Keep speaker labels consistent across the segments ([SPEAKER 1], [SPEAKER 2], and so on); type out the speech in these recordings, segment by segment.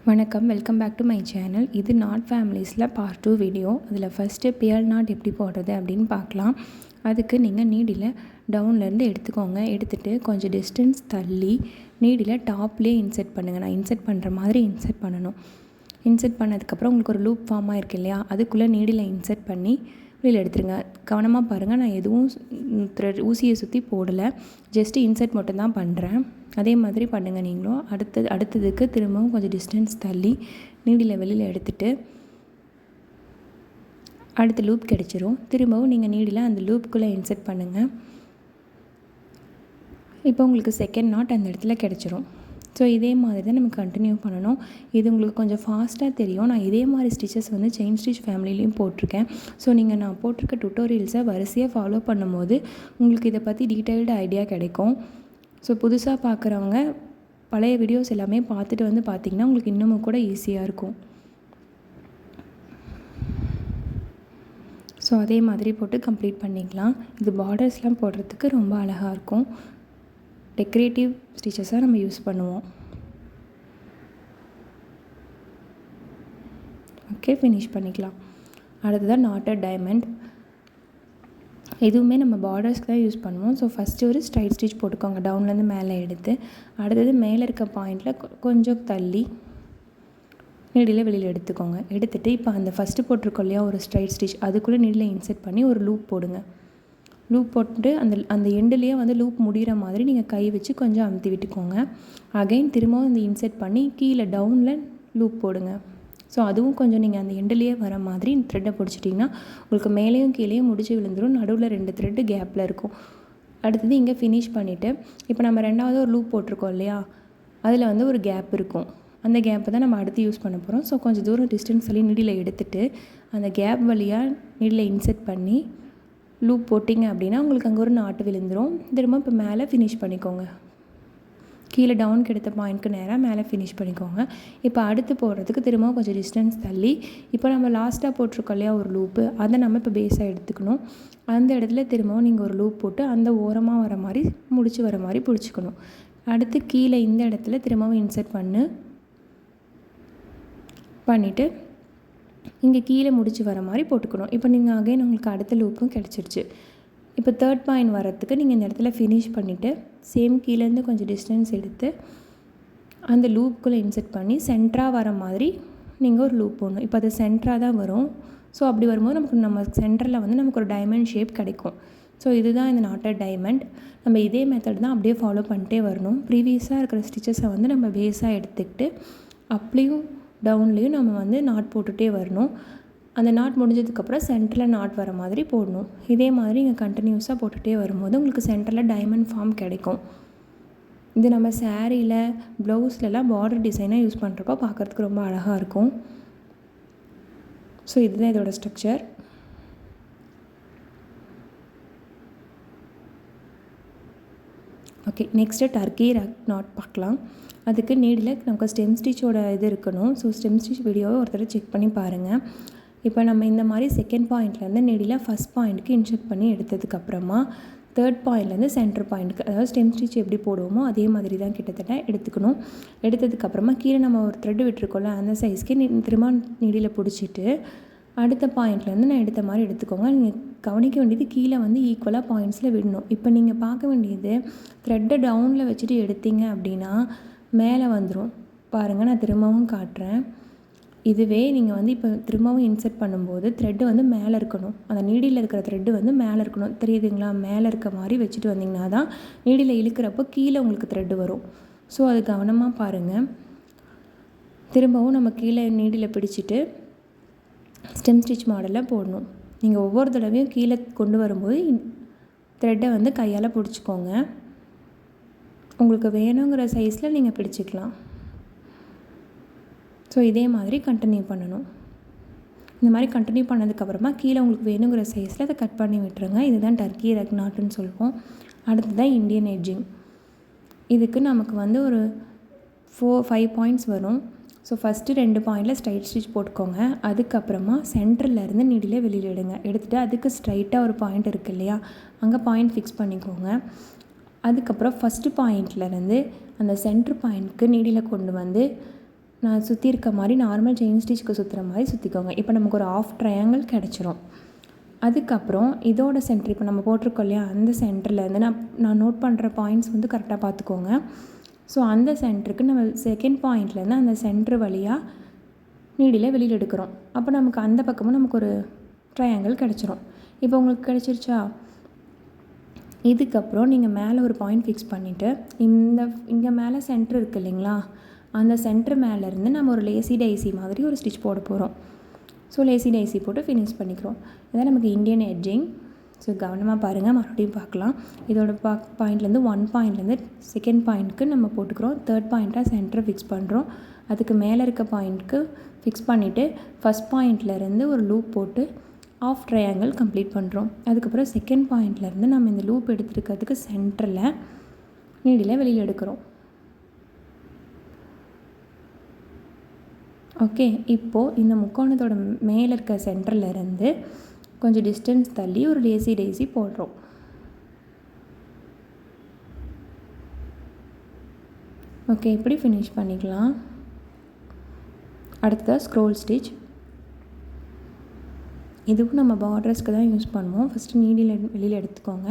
[SPEAKER 1] வணக்கம், welcome back to my channel. இது knot ஃபேமிலிஸில் பார்ட் 2 வீடியோ. அதில் ஃபஸ்ட்டு பியல் நாட் எப்படி போடுறது அப்படின்னு பார்க்கலாம். அதுக்கு நீங்கள் நீடில் டவுன்லேருந்து எடுத்துக்கோங்க. எடுத்துகிட்டு கொஞ்சம் டிஸ்டன்ஸ் தள்ளி நீடில் டாப்லேயே இன்செர்ட் பண்ணுங்கள். நான் இன்செர்ட் பண்ணுற மாதிரி இன்செர்ட் பண்ணணும். இன்செர்ட் பண்ணதுக்கப்புறம் உங்களுக்கு ஒரு லூப் ஃபார்ம் ஆகிருக்கு இல்லையா, அதுக்குள்ளே நீடில் இன்செர்ட் பண்ணி வெளியில் எடுத்துருங்க. கவனமாக பாருங்கள், நான் எதுவும் ஊசியை சுற்றி போடலை, ஜஸ்ட்டு இன்செர்ட் மட்டும்தான் பண்ணுறேன். அதே மாதிரி பண்ணுங்கள் நீங்களும். அடுத்ததுக்கு திரும்பவும் கொஞ்சம் டிஸ்டன்ஸ் தள்ளி நீடில் வெளியில் எடுத்துகிட்டு அடுத்த லூப் கிடச்சிரும். திரும்பவும் நீங்கள் நீடில் அந்த லூப்புக்குள்ளே இன்செர்ட் பண்ணுங்கள். இப்போ உங்களுக்கு செகண்ட் நாட் அந்த இடத்துல கிடச்சிரும். ஸோ இதே மாதிரி தான் நம்ம கண்டினியூ பண்ணணும். இது உங்களுக்கு கொஞ்சம் ஃபாஸ்ட்டாக தெரியும். நான் இதே மாதிரி ஸ்டிச்சஸ் வந்து செயின் ஸ்டிச் ஃபேமிலிலையும் போட்டிருக்கேன். ஸோ நீங்கள் நான் போட்டிருக்க டுட்டோரியல்ஸை வரிசையாக ஃபாலோ பண்ணும்போது உங்களுக்கு இதை பற்றி டீட்டெயில்டு ஐடியா கிடைக்கும். ஸோ புதுசாக பார்க்குறவங்க பழைய வீடியோஸ் எல்லாமே பார்த்துட்டு வந்து பார்த்திங்கன்னா உங்களுக்கு இன்னமும் கூட ஈஸியாக இருக்கும். ஸோ அதே மாதிரி போட்டு கம்ப்ளீட் பண்ணிக்கலாம். இது பார்டர்ஸ்லாம் போடுறதுக்கு ரொம்ப அழகாக இருக்கும். டெக்கரேட்டிவ் ஸ்டிச்சஸாக நம்ம யூஸ் பண்ணுவோம். ஓகே, ஃபினிஷ் பண்ணிக்கலாம். அடுத்ததான் நாட்டட் டைமண்ட். எதுவுமே நம்ம பார்டர்ஸ்க்கு தான் யூஸ் பண்ணுவோம். ஸோ ஃபஸ்ட்டு ஒரு ஸ்ட்ரைட் ஸ்டிச் போட்டுக்கோங்க, டவுன்லேருந்து மேலே எடுத்து. அடுத்தது மேலே இருக்க பாயிண்டில் கொஞ்சம் தள்ளி நீடில் வெளியில் எடுத்துக்கோங்க. எடுத்துகிட்டு இப்போ அந்த ஃபஸ்ட்டு போட்டிருக்கோம் இல்லையா ஒரு ஸ்ட்ரைட் ஸ்டிச், அதுக்குள்ளே நீடில் இன்செர்ட் பண்ணி ஒரு லூப் போடுங்க. லூப் போட்டு அந்த எண்டுலேயே வந்து லூப் முடிகிற மாதிரி நீங்கள் கை வச்சு கொஞ்சம் அமுத்தி விட்டுக்கோங்க. அகைன் திரும்பவும் இந்த இன்செர்ட் பண்ணி கீழே டவுனில் லூப் போடுங்க. ஸோ அதுவும் கொஞ்சம் நீங்கள் அந்த எண்டுலேயே வர மாதிரி த்ரெட்டை பிடிச்சிட்டிங்கன்னா உங்களுக்கு மேலேயும் கீழேயும் முடிச்சு விழுந்துடும். நடுவில் 2 த்ரெட்டு கேப்பில் இருக்கும். அடுத்தது இங்கே ஃபினிஷ் பண்ணிவிட்டு இப்போ நம்ம ரெண்டாவது ஒரு லூப் போட்டிருக்கோம் இல்லையா, அதில் வந்து ஒரு கேப் இருக்கும். அந்த கேப்பை தான் நம்ம அடுத்து யூஸ் பண்ண போகிறோம். ஸோ கொஞ்சம் தூரம் டிஸ்டன்ஸ் சொல்லி நீடில் எடுத்துகிட்டு அந்த கேப் வழியாக நீடில் இன்செர்ட் பண்ணி லூப் போட்டிங்க அப்படின்னா உங்களுக்கு அங்கே ஒரு நாட்டு விழுந்துடும். திரும்ப இப்போ மேலே ஃபினிஷ் பண்ணிக்கோங்க. கீழே டவுனுக்கு எடுத்த பாயிண்ட்க்கு நேராக மேலே ஃபினிஷ் பண்ணிக்கோங்க. இப்போ அடுத்து போடுறதுக்கு திரும்பவும் கொஞ்சம் டிஸ்டன்ஸ் தள்ளி இப்போ நம்ம லாஸ்ட்டாக போட்டிருக்கோம் இல்லையா ஒரு லூப்பு, அதை நம்ம இப்போ பேஸாக எடுத்துக்கணும். அந்த இடத்துல திரும்பவும் நீங்கள் ஒரு லூப் போட்டு அந்த ஓரமாக வர மாதிரி முடிச்சு வர மாதிரி பிடிச்சிக்கணும். அடுத்து கீழே இந்த இடத்துல திரும்பவும் இன்செர்ட் பண்ணிவிட்டு இங்கே கீழே முடிச்சு வர மாதிரி போட்டுக்கணும். இப்போ நீங்கள் அகைன் உங்களுக்கு அடுத்த லூப்பும் கிடச்சிருச்சு. இப்போ தேர்ட் பாயிண்ட் வரத்துக்கு நீங்கள் இந்த இடத்துல ஃபினிஷ் பண்ணிவிட்டு சேம் கீழேருந்து கொஞ்சம் டிஸ்டன்ஸ் எடுத்து அந்த லூப்புக்குள்ளே இன்செர்ட் பண்ணி சென்டராக வர மாதிரி நீங்கள் ஒரு லூப் போடணும். இப்போ அது சென்டராக தான் வரும். ஸோ அப்படி வரும்போது நம்ம சென்டரில் வந்து நமக்கு ஒரு டைமண்ட் ஷேப் கிடைக்கும். ஸோ இதுதான் இந்த நாட்டட் டைமண்ட். நம்ம இதே மெத்தட் தான் அப்படியே ஃபாலோ பண்ணிட்டே வரணும். ப்ரீவியஸாக இருக்கிற ஸ்டிச்சஸை வந்து நம்ம பேஸாக எடுத்துக்கிட்டு அப்லேயும் டவுன்லேயும் நம்ம வந்து நாட் போட்டுகிட்டே வரணும். அந்த நாட் முடிஞ்சதுக்கப்புறம் சென்டரில் நாட் வர மாதிரி போடணும். இதே மாதிரி இங்கே கண்டினியூஸாக போட்டுகிட்டே வரும்போது உங்களுக்கு சென்டரில் டைமண்ட் ஃபார்ம் கிடைக்கும். இது நம்ம சாரியில் ப்ளவுஸ்லலாம் பார்டர் டிசைனாக யூஸ் பண்ணுறப்போ பார்க்குறதுக்கு ரொம்ப அழகாக இருக்கும். ஸோ இதுதான் இதோட structure. Okay, next Turkey not பார்க்கலாம். அதுக்கு நீடில் நமக்கு ஸ்டெம் ஸ்டிச்சோட இது இருக்கணும். ஸோ ஸ்டெம் ஸ்டிச் வீடியோவை ஒருத்தர் செக் பண்ணி பாருங்கள். இப்போ நம்ம இந்த மாதிரி செகண்ட் பாயிண்ட்லேருந்து நீடில் ஃபஸ்ட் பாயிண்ட்டுக்கு இன்செர்ட் பண்ணி எடுத்ததுக்கப்புறமா தேர்ட் பாயிண்ட்லேருந்து சென்டர் பாயிண்ட்டுக்கு, அதாவது ஸ்டெம் ஸ்டிச் எப்படி போடுவோமோ அதே மாதிரி தான் கிட்டத்தட்ட எடுத்துக்கணும். எடுத்ததுக்கப்புறமா கீழே நம்ம ஒரு த்ரெட் விட்டுருக்கோம்ல அந்த சைஸ்க்கு திரும்ப நீடில் பிடிச்சிட்டு அடுத்த பாயிண்ட்லேருந்து நான் எடுத்த மாதிரி எடுத்துக்கோங்க. நீங்கள் கவனிக்க வேண்டியது கீழே வந்து ஈக்குவலாக பாயிண்ட்ஸில் விடணும். இப்போ நீங்கள் பார்க்க வேண்டியது த்ரெட்டை டவுனில் வச்சுட்டு எடுத்தீங்க அப்படின்னா மேலே வந்துடும். பாருங்கள், நான் திரும்பவும் காட்டுறேன். இதுவே நீங்கள் வந்து இப்போ திரும்பவும் இன்செர்ட் பண்ணும்போது த்ரெட்டு வந்து மேலே இருக்கணும். அந்த நீடியில் இருக்கிற த்ரெட்டு வந்து மேலே இருக்கணும். தெரியுதுங்களா? மேலே இருக்க மாதிரி வச்சுட்டு வந்தீங்கன்னா தான் நீடியில் இழுக்கிறப்போ கீழே உங்களுக்கு த்ரெட்டு வரும். ஸோ அது கவனமாக பாருங்கள். திரும்பவும் நம்ம கீழே நீடியில் பிடிச்சிட்டு ஸ்டெம் ஸ்டிச் மாடலில் போடணும். நீங்கள் ஒவ்வொரு தடவையும் கீழே கொண்டு வரும்போது த்ரெட்டை வந்து கையால் பிடிச்சிக்கோங்க. உங்களுக்கு வேணுங்கிற சைஸில் நீங்கள் பிடிச்சிக்கலாம். ஸோ இதே மாதிரி கண்டினியூ பண்ணணும். இந்த மாதிரி கண்டினியூ பண்ணதுக்கப்புறமா கீழே உங்களுக்கு வேணுங்கிற சைஸில் அதை கட் பண்ணி விட்டுருங்க. இதுதான் டர்க்கி நாட்டுன்னு சொல்லுவோம். அடுத்து தான் இண்டியன் எட்ஜிங். இதுக்கு நமக்கு வந்து ஒரு 5 பாயிண்ட்ஸ் வரும். ஸோ ஃபஸ்ட்டு 2 பாயிண்டில் ஸ்ட்ரைட் ஸ்டிச் போட்டுக்கோங்க. அதுக்கப்புறமா சென்டர்லேருந்து நீடில் வெளியில் எடுத்துகிட்டு அதுக்கு ஸ்ட்ரைட்டாக ஒரு பாயிண்ட் இருக்குது இல்லையா, அங்கே பாயிண்ட் ஃபிக்ஸ் பண்ணிக்கோங்க. அதுக்கப்புறம் ஃபஸ்ட்டு பாயிண்ட்லேருந்து அந்த சென்டர் பாயிண்ட்க்கு நீடில் கொண்டு வந்து நான் சுற்றி இருக்க மாதிரி நார்மல் செயின் ஸ்டிச்சுக்கு சுற்றுற மாதிரி சுற்றிக்கோங்க. இப்போ நமக்கு ஒரு ஆஃப் ட்ரையாங்கிள் கிடச்சிரும். அதுக்கப்புறம் இதோட சென்டர் இப்போ நம்ம போட்டிருக்கோம் இல்லையா, அந்த சென்டர்லேருந்து நான் நோட் பண்ணுற பாயிண்ட்ஸ் வந்து கரெக்டாக பார்த்துக்கோங்க. ஸோ அந்த சென்டருக்கு நம்ம செகண்ட் பாயிண்ட்லேருந்து அந்த சென்டர் வழியாக நீடியில் வெளியில் எடுக்கிறோம். அப்போ நமக்கு அந்த பக்கமும் நமக்கு ஒரு ட்ரையாங்கிள் கிடச்சிரும். இப்போ உங்களுக்கு கிடச்சிருச்சா? இதுக்கப்புறம் நீங்கள் மேலே ஒரு பாயிண்ட் ஃபிக்ஸ் பண்ணிவிட்டு இங்கே மேலே சென்டர் இருக்குது இல்லைங்களா, அந்த சென்டர் மேலேருந்து நம்ம ஒரு லேசி டைசி மாதிரி ஒரு ஸ்டிச் போட போகிறோம். ஸோ லேசி டைசி போட்டு ஃபினிஷ் பண்ணிக்கிறோம். இதான் நமக்கு இண்டியன் எட்ஜிங். ஸோ கவனமாக பாருங்கள், மறுபடியும் பார்க்கலாம். இதோட பாயிண்ட்லேருந்து 1 பாயிண்ட்லேருந்து செகண்ட் பாயிண்ட்டுக்கு நம்ம போட்டுக்கிறோம். தேர்ட் பாயிண்ட்டாக சென்டரை ஃபிக்ஸ் பண்ணுறோம். அதுக்கு மேலே இருக்க பாயிண்ட்டுக்கு ஃபிக்ஸ் பண்ணிவிட்டு ஃபஸ்ட் பாயிண்ட்லேருந்து ஒரு லூப் போட்டு ஆஃப் ட்ரையாங்கிள் கம்ப்ளீட் பண்ணுறோம். அதுக்கப்புறம் செகண்ட் பாயிண்ட்லேருந்து நம்ம இந்த லூப் எடுத்துருக்கிறதுக்கு சென்டரில் நீடியில் வெளியில் எடுக்கிறோம். ஓகே, இப்போது இந்த முக்கோணத்தோட மேலே இருக்க சென்டர்லேருந்து கொஞ்சம் டிஸ்டன்ஸ் தள்ளி ஒரு லேசி டேசி போடுறோம். ஓகே, இப்படி ஃபினிஷ் பண்ணிக்கலாம். அடுத்ததாக ஸ்க்ரோல் ஸ்டிச். இதுவும் நம்ம பார்டர்ஸ்க்கு தான் யூஸ் பண்ணுவோம். ஃபஸ்ட்டு நீடில் வெளியில் எடுத்துக்கோங்க.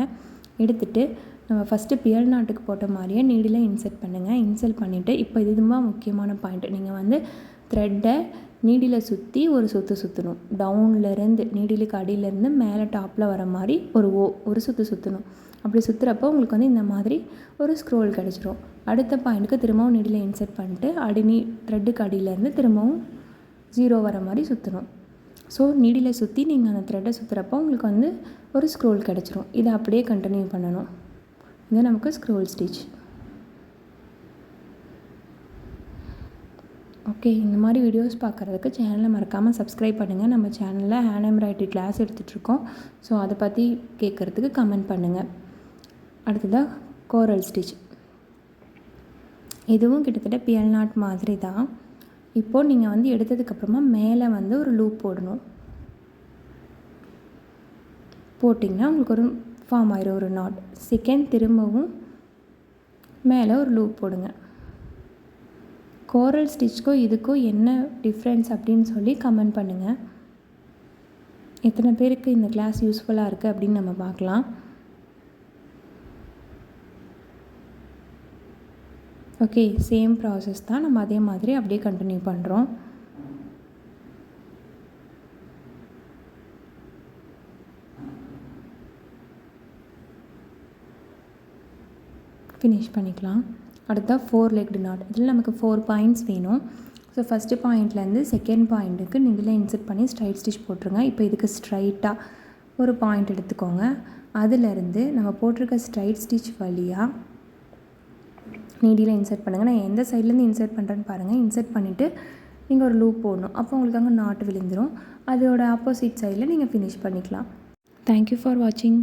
[SPEAKER 1] எடுத்துகிட்டு நம்ம ஃபஸ்ட்டு பியல் நாட்டுக்கு போட்ட மாதிரியே நீடில் இன்சர்ட் பண்ணுங்கள். இன்சர்ட் பண்ணிவிட்டு இப்போ இதுதான் முக்கியமான பாயிண்ட். நீங்கள் வந்து த்ரெட்டை நீடியில் சுற்றி ஒரு சுற்றணும். டவுன்லேருந்து நீடிலுக்கு அடியிலேருந்து மேலே டாப்பில் வர மாதிரி ஒரு சுற்றணும். அப்படி சுற்றுறப்போ உங்களுக்கு வந்து இந்த மாதிரி ஒரு ஸ்க்ரோல் கிடச்சிரும். அடுத்த பாயிண்ட்டுக்கு திரும்பவும் நீடில் இன்சர்ட் பண்ணிட்டு த்ரெட்டுக்கு அடியிலேருந்து திரும்பவும் 0 வர மாதிரி சுற்றணும். ஸோ நீடில் சுற்றி நீங்கள் அந்த த்ரெட்டை சுற்றுறப்போ உங்களுக்கு வந்து ஒரு ஸ்க்ரோல் கிடச்சிரும். இதை அப்படியே கண்டினியூ பண்ணணும். இது நமக்கு ஸ்க்ரோல் ஸ்டிச். ஓகே, இந்த மாதிரி வீடியோஸ் பார்க்குறதுக்கு சேனலை மறக்காமல் சப்ஸ்கிரைப் பண்ணுங்கள். நம்ம சேனலில் ஹேண்ட் எம்ப்ராய்டரி கிளாஸ் எடுத்துகிட்ருக்கோம். ஸோ அதை பற்றி கேட்குறதுக்கு கமெண்ட் பண்ணுங்கள். அடுத்ததாக கோரல் ஸ்டிச். இதுவும் கிட்டத்தட்ட பியல் நாட் மாதிரி தான். இப்போது நீங்கள் வந்து எடுத்ததுக்கப்புறமா மேலே வந்து ஒரு லூப் போடணும். போட்டிங்கன்னா உங்களுக்கு ஒரு ஃபார்ம் ஆயிரும் ஒரு நாட். செகண்ட் திரும்பவும் மேலே ஒரு லூப் போடுங்க. கோரல் ஸ்டிச்சுக்கும் இதுக்கும் என்ன டிஃப்ரென்ஸ் அப்படின்னு சொல்லி கமெண்ட் பண்ணுங்கள். எத்தனை பேருக்கு இந்த கிளாஸ் யூஸ்ஃபுல்லாக இருக்குது அப்படின்னு நம்ம பார்க்கலாம். ஓகே, சேம் ப்ராசஸ் தான். நம்ம அதே மாதிரி அப்படியே கண்டினியூ பண்ணுறோம். ஃபினிஷ் பண்ணிக்கலாம். அடுத்தா 4 லெக்டு நாட். இதில் நமக்கு 4 பாயிண்ட்ஸ் வேணும். ஸோ ஃபஸ்ட்டு பாயிண்ட்லேருந்து செகண்ட் பாயிண்ட்டுக்கு நீங்களே இன்சர்ட் பண்ணி ஸ்ட்ரைட் ஸ்டிச் போட்டுருங்க. இப்போ இதுக்கு ஸ்ட்ரைட்டாக ஒரு பாயிண்ட் எடுத்துக்கோங்க. அதிலேருந்து நம்ம போட்டிருக்க ஸ்ட்ரைட் ஸ்டிச் வழியாக நீடியில் இன்சர்ட் பண்ணுங்கள். நான் எந்த சைட்லேருந்து இன்சர்ட் பண்ணுறேன்னு பாருங்கள். இன்சர்ட் பண்ணிவிட்டு நீங்கள் ஒரு லூப் போடணும். அப்போ உங்களுக்கு அங்கே நாட்டு விழுந்துடும். அதோட ஆப்போசிட் சைடில் நீங்கள் ஃபினிஷ் பண்ணிக்கலாம். தேங்க்யூ ஃபார் வாட்சிங்.